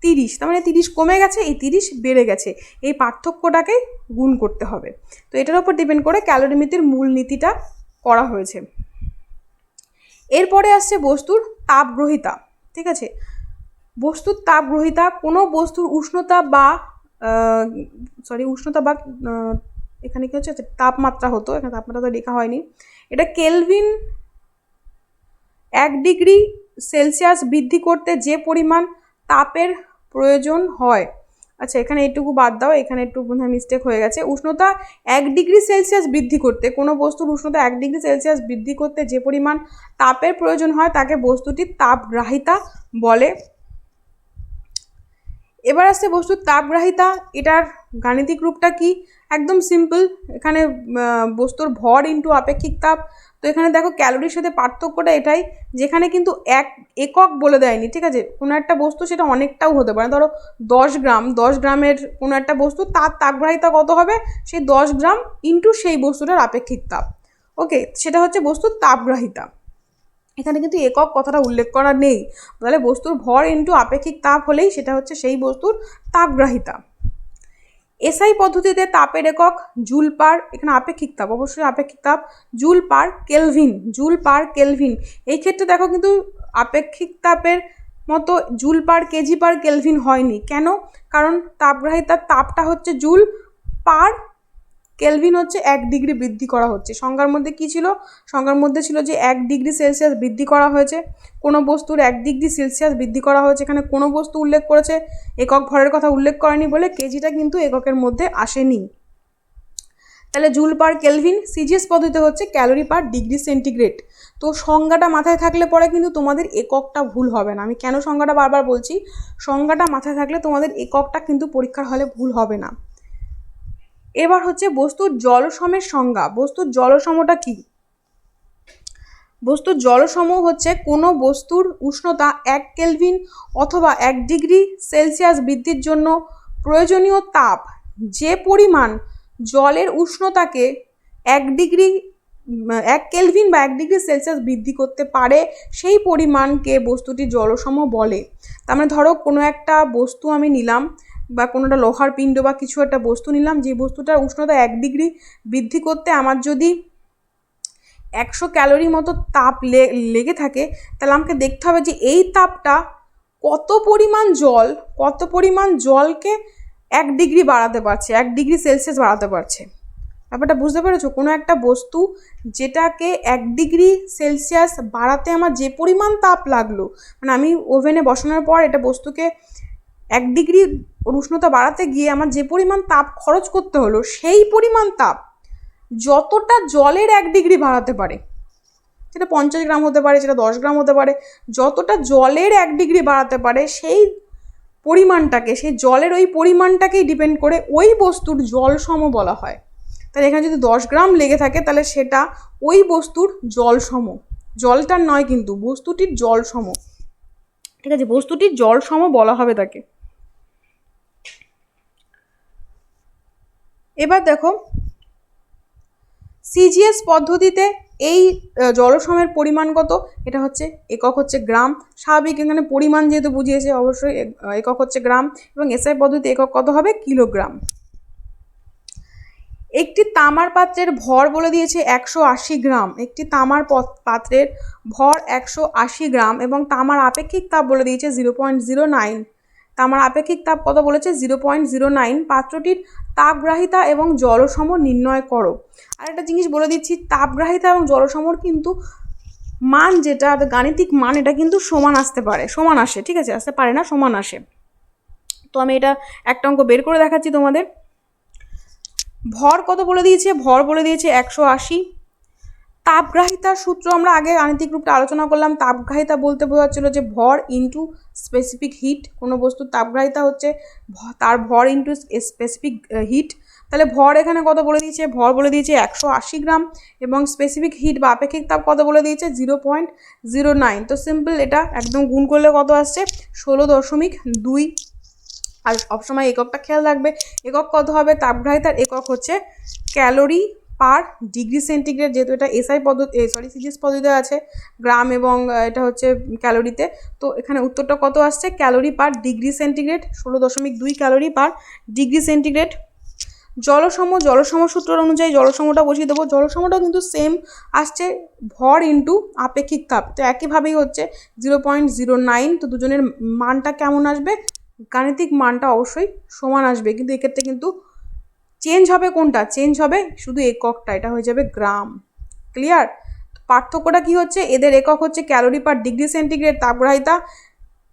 30। তার মানে 30 কমে গেছে, এই 30 বেড়ে গেছে, এই পার্থক্যটাকে গুণ করতে হবে। তো এটার উপর ডিপেন্ড করে ক্যালোরিমিতির মূলনীতিটা করা হয়েছে। এরপরে আসছে বস্তুর তাপগ্রহিতা, ঠিক আছে। বস্তুর তাপগ্রহিতা কোনো বস্তুর উষ্ণতা বা এখানে কি হচ্ছে তাপমাত্রা হতো, এখানে তাপমাত্রা তো লেখা হয়নি, এটা কেলভিন 1 ডিগ্রি সেলসিয়াস বৃদ্ধি করতে যে পরিমাণ তাপের প্রয়োজন হয়। আচ্ছা এখানে একটুকু বাদ দাও, এখানে একটু মিস্টেক হয়ে গেছে। উষ্ণতা 1 ডিগ্রি সেলসিয়াস বৃদ্ধি করতে, কোনো বস্তুর উষ্ণতা 1 ডিগ্রি সেলসিয়াস বৃদ্ধি করতে যে পরিমাণ তাপের প্রয়োজন হয় তাকে বস্তুটির তাপগ্রাহিতা বলে। এবার আসছে বস্তুর তাপগ্রাহিতা। এটার গাণিতিক রূপটা কি? একদম সিম্পল। এখানে বস্তুর ভর ইন্টু আপেক্ষিক তাপ। তো এখানে দেখো ক্যালোরির সাথে পার্থক্যটা এটাই, যেখানে কিন্তু একক বলে দেয়নি, ঠিক আছে? কোনো একটা বস্তু সেটা অনেকটাও হতে পারে, ধরো 10 গ্রাম, 10 গ্রামের কোনো একটা বস্তু, তার তাপগ্রাহিতা কত হবে? সেই 10 গ্রাম ইন্টু সেই বস্তুটার আপেক্ষিক তাপ। ওকে, সেটা হচ্ছে বস্তুর তাপগ্রাহিতা। এখানে কিন্তু একক কথাটা উল্লেখ করা নেই, তাহলে বস্তুর ভর ইন্টু আপেক্ষিক তাপ হলেই সেটা হচ্ছে সেই বস্তুর তাপগ্রাহিতা। এসআই পদ্ধতিতে তাপের একক জুল পার, এখানে আপেক্ষিক তাপ, অবশ্যই আপেক্ষিক তাপ, joule per kelvin, joule per kelvin. এই ক্ষেত্রে দেখো কিন্তু আপেক্ষিক তাপের মতো joule per KG per kelvin হয়নি। কেন? কারণ তাপগ্রাহিতার তাপটা হচ্ছে জুল, পার কেলভিন হচ্ছে 1 ডিগ্রি বৃদ্ধি করা হচ্ছে। সংজ্ঞার মধ্যে কি ছিল? সংজ্ঞার মধ্যে ছিল যে 1 ডিগ্রি সেলসিয়াস বৃদ্ধি করা হয়েছে, কোনো বস্তুর 1 ডিগ্রি সেলসিয়াস বৃদ্ধি করা হয়েছে। এখানে কোনো বস্তু উল্লেখ করেছে, একক ভরের কথা উল্লেখ করেনি বলে কেজিটা কিন্তু এককের মধ্যে আসেনি। তাহলে জুল পার কেলভিন। সিজিএস পদ্ধতিতে হচ্ছে ক্যালোরি পার ডিগ্রি সেন্টিগ্রেড। তো সংজ্ঞাটা মাথায় থাকলে পরে কিন্তু তোমাদের এককটা ভুল হবে না। আমি কেন সংজ্ঞাটা বারবার বলছি, সংজ্ঞাটা মাথায় থাকলে তোমাদের এককটা কিন্তু পরীক্ষার হলে ভুল হবে না। এবার হচ্ছে বস্তুর জলসমের সংজ্ঞা। বস্তুর জলসমটা কি? বস্তুর জলসম হচ্ছে কোনো বস্তুর উষ্ণতা 1 কেলভিন অথবা 1 ডিগ্রি সেলসিয়াস বৃদ্ধির জন্য প্রয়োজনীয় তাপ যে পরিমাণ জলের উষ্ণতাকে 1 কেলভিন বা 1 ডিগ্রি সেলসিয়াস বৃদ্ধি করতে পারে, সেই পরিমাণকে বস্তুটি জলসম বলে। তার মানে ধরো কোনো একটা বস্তু আমি নিলাম, বা কোনো একটা লোহার পিণ্ড বা কিছু একটা বস্তু নিলাম, যে বস্তুটার উষ্ণতা 1 ডিগ্রি বৃদ্ধি করতে আমার যদি 100 ক্যালোরি মতো তাপ লেগে থাকে, তাহলে আমাকে দেখতে হবে যে এই তাপটা কত পরিমাণ জলকে 1 ডিগ্রি বাড়াতে পারছে, 1 ডিগ্রি সেলসিয়াস বাড়াতে পারছে। ব্যাপারটা বুঝতে পেরেছো? কোনো একটা বস্তু যেটাকে 1 ডিগ্রি সেলসিয়াস বাড়াতে আমার যে পরিমাণ তাপ লাগলো, মানে আমি ওভেনে বসানোর পর এটা বস্তুকে 1 ডিগ্রি উষ্ণতা বাড়াতে গিয়ে আমার যে পরিমাণ তাপ খরচ করতে হলো, সেই পরিমাণ তাপ যতটা জলের 1 ডিগ্রি বাড়াতে পারে, সেটা 50 গ্রাম হতে পারে, সেটা 10 গ্রাম হতে পারে, যতটা জলের 1 ডিগ্রি বাড়াতে পারে সেই পরিমাণটাকে, সেই জলের ওই পরিমাণটাকেই ডিপেন্ড করে ওই বস্তুর জলসম বলা হয়। তাহলে এখানে যদি 10 গ্রাম লেগে থাকে, তাহলে সেটা ওই বস্তুর জলসম, জলটার নয় কিন্তু বস্তুটির জলসম, ঠিক আছে? বস্তুটির জলসম বলা হবে তাকে। এবার দেখো সিজিএস পদ্ধতিতে এই জলসমের পরিমাণ কত? এটা হচ্ছে একক হচ্ছে গ্রাম। স্বাভাবিক, এখানে পরিমাণ যেহেতু বুঝিয়েছে অবশ্যই একক হচ্ছে গ্রাম, এবং এসআই পদ্ধতিতে একক কত হবে? কিলোগ্রাম। একটি তামার পাত্রের ভর বলে দিয়েছে 180 গ্রাম। একটি তামার পাত্রের ভর 180 গ্রাম এবং তামার আপেক্ষিক তাপ বলে দিয়েছে 0.09। তামার আপেক্ষিক তাপ কত বলেছে? 0.09। পাত্রটির তাপগ্রাহিতা এবং জলসম নির্ণয় করো। আর একটা জিনিস বলে দিচ্ছি, তাপগ্রাহিতা এবং জলসমর কিন্তু মান, যেটা গাণিতিক মান, এটা কিন্তু সমান আসতে পারে, সমান আসে, ঠিক আছে? আসতে পারে না, সমান আসে। তো আমি এটা একটা অঙ্ক বের করে দেখাচ্ছি তোমাদের। ভর কত বলে দিয়েছে? ভর বলে দিয়েছে 180। তাপগ্রাহিতার সূত্র আমরা আগে গাণিতিক রূপটা আলোচনা করলাম। তাপগ্রাহিতা বলতে বোঝাচ্ছিল যে ভর ইন্টু স্পেসিফিক হিট। কোনো বস্তুর তাপগ্রাহিতা হচ্ছে তার ভর ইন্টু স্পেসিফিক হিট। তাহলে ভর এখানে কত বলে দিয়েছে? ভর বলে দিয়েছে 180 গ্রাম, এবং স্পেসিফিক হিট বা আপেক্ষিক তাপ কত বলে দিয়েছে? 0.09। তো সিম্পল, এটা একদম গুণ করলে কত আসছে? 16.2। আর সবসময় এককটা খেয়াল রাখবে, একক কত হবে? তাপগ্রাহিতার একক হচ্ছে ক্যালোরি পার ডিগ্রি সেন্টিগ্রেড, যেহেতু এটা এসআই পদ্ধতি, সিজিএস পদ্ধতিতে আছে গ্রাম এবং এটা হচ্ছে ক্যালোরিতে। তো এখানে উত্তরটা কত আসছে? Calorie per degree centigrade, 16.2 calorie per degree centigrade. জলসম সূত্র অনুযায়ী জলসমটা বসিয়ে দেবো। জলসমটাও কিন্তু সেম আসছে, ভর ইন্টু আপেক্ষিক তাপ। তো একইভাবেই হচ্ছে 0.09। তো দুজনের মানটা কেমন আসবে? গাণিতিক মানটা অবশ্যই সমান আসবে, কিন্তু এক্ষেত্রে কিন্তু চেঞ্জ হবে কোনটা? চেঞ্জ হবে শুধু এককটা, এটা হয়ে যাবে গ্রাম। ক্লিয়ার? পার্থক্যটা কি হচ্ছে? এদের একক হচ্ছে ক্যালোরি পার ডিগ্রি সেন্টিগ্রেড, তাপগ্রাহিতা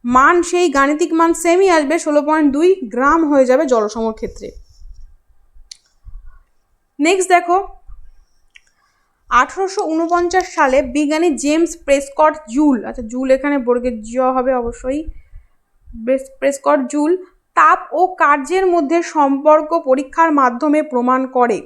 মান সেই গাণিতিক মান সেমই আসবে, 16.2 গ্রাম হয়ে যাবে জলসমর ক্ষেত্রে। নেক্সট দেখো, 1849 সালে বিজ্ঞানী জেমস প্রেসকট জুল, আচ্ছা জুল এখানে বর্গের জ হবে অবশ্যই, প্রেসকট জুল তাপ ও কার্যের মধ্যে সম্পর্ক পরীক্ষার মাধ্যমে প্রমাণ করে?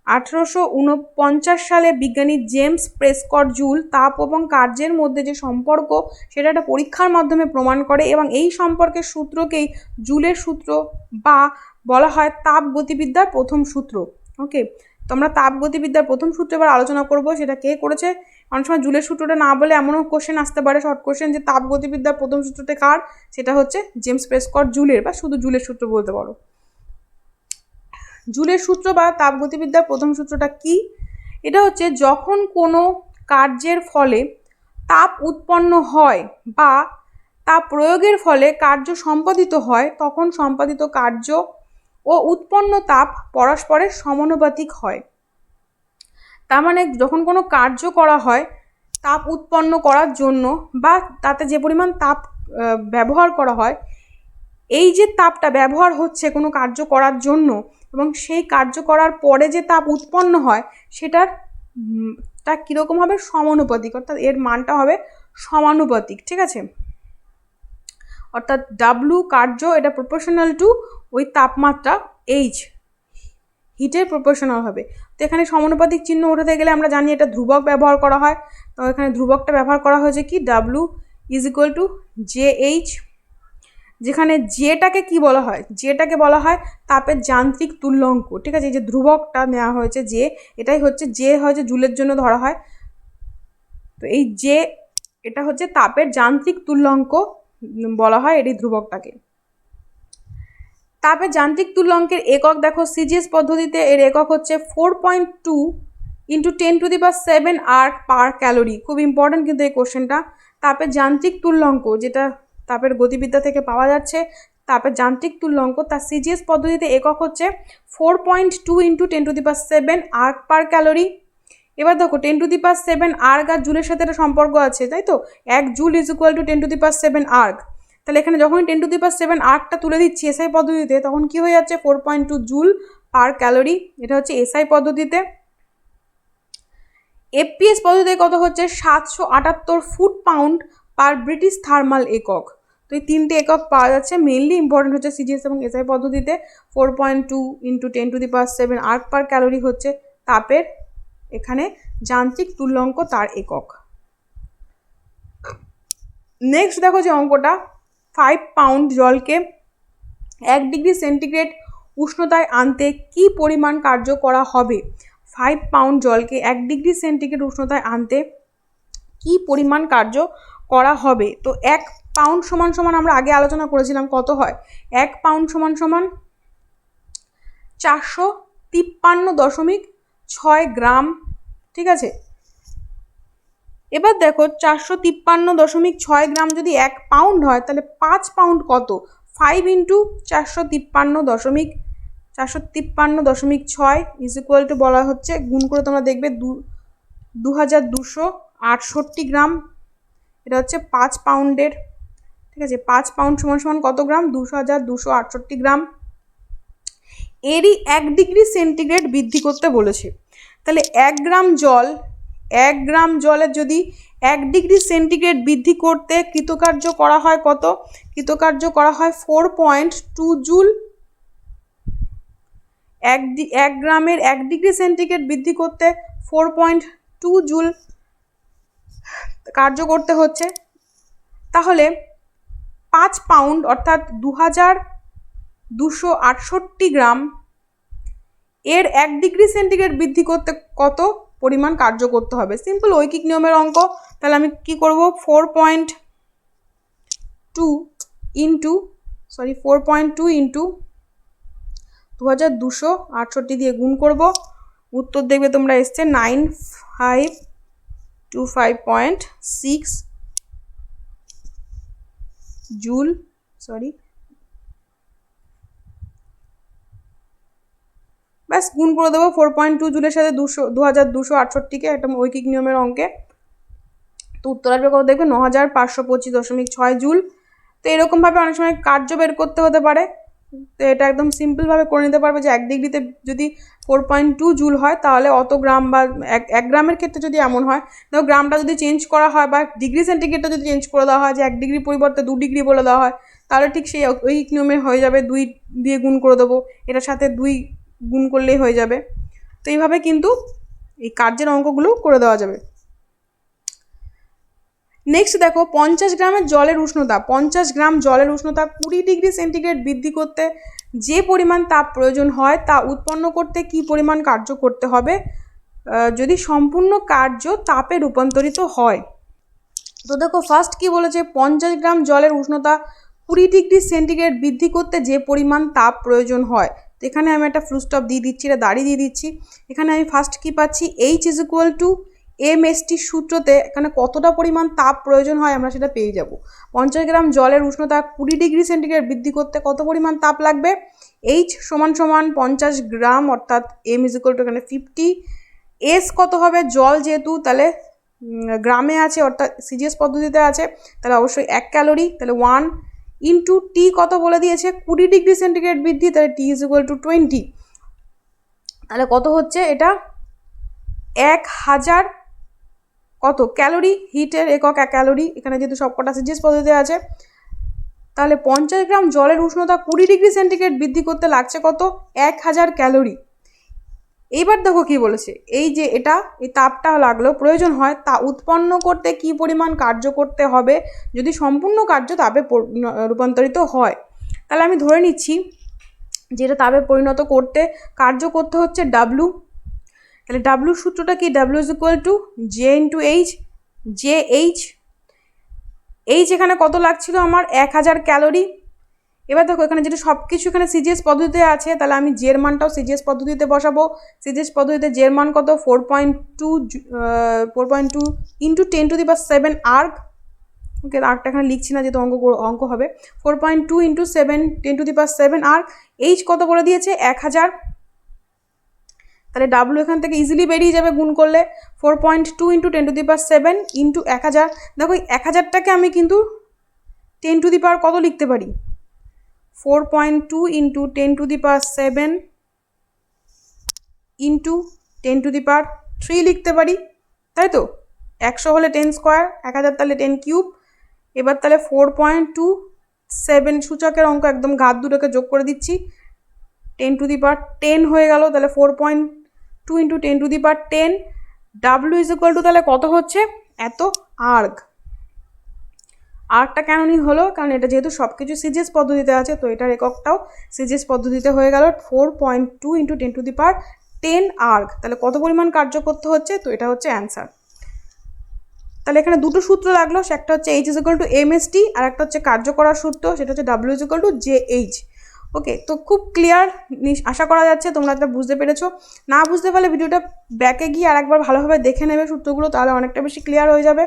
1849 সালে বিজ্ঞানী জেমস প্রেসকট জুল তাপ এবং কার্যের মধ্যে যে সম্পর্ক সেটা একটা পরীক্ষার মাধ্যমে প্রমাণ করে, এবং এই সম্পর্কের সূত্রকেই জুলের সূত্র বা বলা হয় তাপ গতিবিদ্যার প্রথম সূত্র। ওকে, তো আমরা তাপ গতিবিদ্যার প্রথম সূত্র এবার আলোচনা করব। সেটা কে করেছে? অনেক সময় জুলের সূত্রটা না বলে এমনও কোশ্চেন আসতে পারে, শর্ট কোশ্চেন, যে তাপ গতিবিদ্যার প্রথম সূত্রটা কার? সেটা হচ্ছে জেমস প্রেসকট জুলের, বা শুধু জুলের সূত্র বলতে পারো। জুলের সূত্র বা তাপগতিবিদ্যার প্রথম সূত্রটা কি? এটা হচ্ছে যখন কোনো কার্যের ফলে তাপ উৎপন্ন হয় বা তাপ প্রয়োগের ফলে কার্য সম্পাদিত হয়, তখন সম্পাদিত কার্য ও উৎপন্ন তাপ পরস্পরের সমানুপাতিক হয়। তার মানে যখন কোনো কার্য করা হয় তাপ উৎপন্ন করার জন্য বা তাতে যে পরিমাণ তাপ ব্যবহার করা হয়, এই যে তাপটা ব্যবহার হচ্ছে কোনো কার্য করার জন্য এবং সেই কার্য করার পরে যে তাপ উৎপন্ন হয় সেটার কীরকম হবে? সমানুপাতিক, অর্থাৎ এর মানটা হবে সমানুপাতিক। ঠিক আছে, অর্থাৎ ডাব্লু কার্য এটা প্রপোর্শনাল টু ওই তাপমাত্রা এইচ, হিটের প্রপোর্শনাল হবে। তো এখানে সমানুপাতিক চিহ্ন ওঠাতে গেলে আমরা জানি এটা ধ্রুবক ব্যবহার করা হয়। তো এখানে ধ্রুবকটা ব্যবহার করা হয়েছে কি? W is equal two J H, যেখানে জেটাকে কি বলা হয়? জেটাকে বলা হয় তাপের যান্ত্রিক তুল্যাঙ্ক। ঠিক আছে, এই যে ধ্রুবকটা নেওয়া হয়েছে জে, এটাই হচ্ছে জে, হয়েছে জুলের জন্য ধরা হয়। তো এই জে এটা হচ্ছে তাপের যান্ত্রিক তুল্যাঙ্ক বলা হয় এটি ধ্রুবকটাকে। তাপের যান্ত্রিক তুল্যাঙ্কের একক দেখো, সিজিএস পদ্ধতিতে এর একক হচ্ছে 4.2 × 10⁷ আর্ক পার ক্যালোরি। খুব ইম্পর্টেন্ট কিন্তু এই কোশ্চেনটা। তাপের যান্ত্রিক তুল্যাঙ্ক যেটা তাপের গতিবিদ্যা থেকে পাওয়া যাচ্ছে, তাপের যান্ত্রিক তুল্যাঙ্ক, তার সিজিএস পদ্ধতিতে একক হচ্ছে 4.2 × 10⁷ আর্ক পার ক্যালোরি। এবার দেখো 10⁷ আর্ক আর জুলের সাথে একটা সম্পর্ক আছে, তাই তো? 1 joule is equal to 10⁷ erg. তাহলে এখানে যখন 10⁷ আর্কটা তুলে দিচ্ছি এসআই পদ্ধতিতে, তখন কি হয়ে যাচ্ছে? 4.2 জুল পার ক্যালোরি। এটা হচ্ছে এসআই পদ্ধতিতে। এফপিএস পদ্ধতিতে কত হচ্ছে? 778 ফুট পাউন্ড পার ব্রিটিশ থার্মাল একক। তো এই তিনটে একক পাওয়া যাচ্ছে। মেইনলি ইম্পর্টেন্ট হচ্ছে সিজিএস এবং এসআই পদ্ধতিতে। 4.2 × 10⁷ আর্ক পার ক্যালোরি হচ্ছে তাপের এখানে যান্ত্রিক তুল্যাঙ্ক, তার একক। নেক্সট দেখো যে অঙ্কটা, 5 পাউন্ড জলকে 1 ডিগ্রি সেন্টিগ্রেড উষ্ণতায় আনতে কি পরিমাণ কার্য করা হবে? 5 পাউন্ড জলকে 1 ডিগ্রি সেন্টিগ্রেড উষ্ণতায় আনতে কি পরিমাণ কার্য করা হবে? তো 1 পাউন্ড সমান সমান আমরা আগে আলোচনা করেছিলাম কত হয়? 1 পাউন্ড সমান সমান 453.6 গ্রাম। ঠিক আছে, এবার দেখো 453.6 গ্রাম যদি 1 পাউন্ড হয়, তাহলে 5 পাউন্ড কত? 5 × 453.6 ইজ ইকুয়াল টু বলা হচ্ছে, গুণ করে তোমরা দেখবে 2268 গ্রাম। এটা হচ্ছে 5 পাউন্ডের। ঠিক আছে, 5 পাউন্ড সমান সমান কত গ্রাম? 2268 গ্রাম। এরই 1 ডিগ্রি সেন্টিগ্রেড বৃদ্ধি করতে বলেছে। তাহলে 1 গ্রাম জলের যদি 1 ডিগ্রি সেন্টিগ্রেড বৃদ্ধি করতে কৃতকার্য করা হয় কত? কৃতকার্য করা হয় 4.2 জুল। 1 গ্রামের 1 ডিগ্রি সেন্টিগ্রেড বৃদ্ধি করতে 4.2 জুল কার্য করতে হচ্ছে। তাহলে 5 পাউন্ড অর্থাৎ 2268 গ্রাম এর 1 ডিগ্রি সেন্টিগ্রেড বৃদ্ধি করতে কত পরিমাণ কার্য করতে হবে? সিম্পল ঐকিক নিয়মের অঙ্ক। তাহলে আমি কি করব? 4.2 × 2268 দিয়ে গুণ করব। উত্তর দেখবে তোমরা এসছে 9525.6 জুল। ব্যাস গুণ করে দেবো 4.2 জুলের সাথে 2268কে, একটা ঐকিক নিয়মের অঙ্কে। তো উত্তর আসবে কত? দেখবে 9525.6 জুল। তো এরকমভাবে অনেক সময় কার্য বের করতে হতে পারে। তো এটা একদম সিম্পলভাবে করে নিতে পারবে যে 1 ডিগ্রিতে যদি 4.2 জুল হয় তাহলে অত গ্রাম, বা 1 গ্রামের ক্ষেত্রে যদি এমন হয়, দেখো গ্রামটা যদি চেঞ্জ করা হয় বা ডিগ্রি সেন্টিগ্রেডটা যদি চেঞ্জ করে দেওয়া হয়, যে 1 ডিগ্রি পরিবর্তে 2 ডিগ্রি বলে দেওয়া হয়, তাহলে ঠিক সেই ওই নিয়মে হয়ে যাবে, 2 দিয়ে গুণ করে দেবো, এটার সাথে 2 গুণ করলেই হয়ে যাবে। তো এইভাবে কিন্তু এই কার্যের অঙ্কগুলো করে দেওয়া যাবে। নেক্সট দেখো 50 গ্রামের জলের উষ্ণতা, 50 গ্রাম জলের উষ্ণতা 20 ডিগ্রি সেন্টিগ্রেড বৃদ্ধি করতে যে পরিমাণ তাপ প্রয়োজন হয় তা উৎপন্ন করতে কি পরিমাণ কার্য করতে হবে যদি সম্পূর্ণ কার্য তাপে রূপান্তরিত হয়। তো দেখো ফার্স্ট কি বলেছে, 50 গ্রাম জলের উষ্ণতা 20 ডিগ্রি সেন্টিগ্রেড বৃদ্ধি করতে যে পরিমাণ তাপ প্রয়োজন হয়। তো এখানে আমি একটা ফুল স্টপ দিয়ে দিচ্ছি, এটা দাঁড়িয়ে দিয়ে দিচ্ছি। এখানে আমি ফার্স্ট কি পাচ্ছি, H is equal two MST সূত্রতে এখানে কতটা পরিমাণ তাপ প্রয়োজন হয় আমরা সেটা পেয়ে যাব। 50 গ্রাম জলের উষ্ণতা 20 ডিগ্রি সেন্টিগ্রেড বৃদ্ধি করতে কত পরিমাণ তাপ লাগবে, H সমান সমান 50 গ্রাম অর্থাৎ M ইজ ইকুয়াল টু এখানে 50, S কত হবে, জল যেহেতু তাহলে গ্রামে আছে অর্থাৎ সিজিএস পদ্ধতিতে আছে, তাহলে অবশ্যই 1 ক্যালোরি, তাহলে 1 ইন্টু টি কত বলে দিয়েছে 20 ডিগ্রি সেন্টিগ্রেড বৃদ্ধি, তাহলে টি ইজ ইকুয়াল টু 20, তাহলে কত হচ্ছে এটা 1000 কত ক্যালোরি, হিটের একক 1 ক্যালোরি, এখানে যেহেতু সবকটা সিজিএস পদ্ধতিতে আছে। তাহলে 50 গ্রাম জলের উষ্ণতা 20 ডিগ্রি সেন্টিগ্রেড বৃদ্ধি করতে লাগছে কত 1000 ক্যালোরি। এইবার দেখো কি বলেছে, এই যে এটা এই তাপটা লাগলো প্রয়োজন হয় তা উৎপন্ন করতে কি পরিমাণ কার্য করতে হবে যদি সম্পূর্ণ কার্য তাপে রূপান্তরিত হয়। তাহলে আমি ধরে নিচ্ছি যে এটা তাপে পরিণত করতে কার্য করতে হচ্ছে ডাব্লু, তাহলে ডাব্লু সূত্রটা কি, W is equal two J into H, J H, H এখানে কত লাগছিল আমার 1000 ক্যালোরি। এবার দেখো এখানে যেটা সব কিছু এখানে সিজিএস পদ্ধতিতে আছে, তাহলে আমি জের মানটাও সিজিএস পদ্ধতিতে বসাবো। সিজিএস পদ্ধতিতে জের মান কত 4.2 ইন্টু 10⁻7 আর্গ, ওকে আর্গটা এখানে লিখছি না যেহেতু অঙ্ক হবে, 4.2 ইন্টু 10⁻7 আর্গ। এইচ কত বলে দিয়েছে 1000, তাহলে ডাব্লু এখান থেকে ইজিলি বেরিয়ে যাবে গুণ করলে, 4.2 ইন্টু 10⁻7 ইন্টু 1000। দেখো 1000টাকে আমি কিন্তু 10 কত লিখতে পারি, 4.2 ইন্টু 10⁻7 ইন্টু 10⁻3 লিখতে পারি, তাই তো 100 হলে 10 স্কোয়ার, 1000 তাহলে 10 কিউব। এবার তাহলে 4.27 সূচকের অঙ্ক একদম ঘাত দুটোকে যোগ করে দিচ্ছি, 10⁻10 হয়ে গেল, তাহলে 4.2 into 10⁻10, W is equal two তাহলে কত হচ্ছে এত আর্গ। আর্গটা কেন হলো, কারণ এটা যেহেতু সব কিছু সিজিএস পদ্ধতিতে আছে তো এটার এককটাও সিজিএস পদ্ধতিতে হয়ে গেল 4.2 ইন্টু 10⁻10 আর্গ। তাহলে কত পরিমাণ কার্য করতে হচ্ছে, তো এটা হচ্ছে অ্যান্সার। তাহলে এখানে দুটো সূত্র লাগলো, একটা হচ্ছে H is equal two MST আর একটা হচ্ছে কার্য করার সূত্র, সেটা হচ্ছে W is equal two JH। ওকে, তো খুব ক্লিয়ার আশা করা যাচ্ছে তোমরা এটা বুঝতে পেরেছো। না বুঝতে পারলে ভিডিওটা ব্যাকে গিয়ে আরেকবার ভালোভাবে দেখে নেবে সূত্রগুলো, তাহলে অনেকটা বেশি ক্লিয়ার হয়ে যাবে।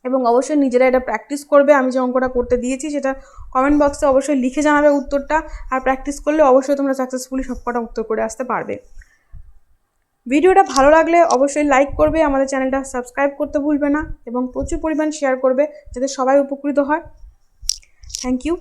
এবং অবশ্যই নিজেরা এটা প্র্যাকটিস করবে, আমি যে অঙ্কটা করতে দিয়েছি সেটা কমেন্ট বক্সে অবশ্যই লিখে জানাবে উত্তরটা, আর প্র্যাকটিস করলে অবশ্যই তোমরা সাকসেসফুলি সবকটা উত্তর করে আসতে পারবে। ভিডিওটা ভালো লাগলে অবশ্যই লাইক করবে, আমাদের চ্যানেলটা সাবস্ক্রাইব করতে ভুলবে না এবং প্রচুর পরিমাণ শেয়ার করবে যাতে সবাই উপকৃত হয়। Thank you.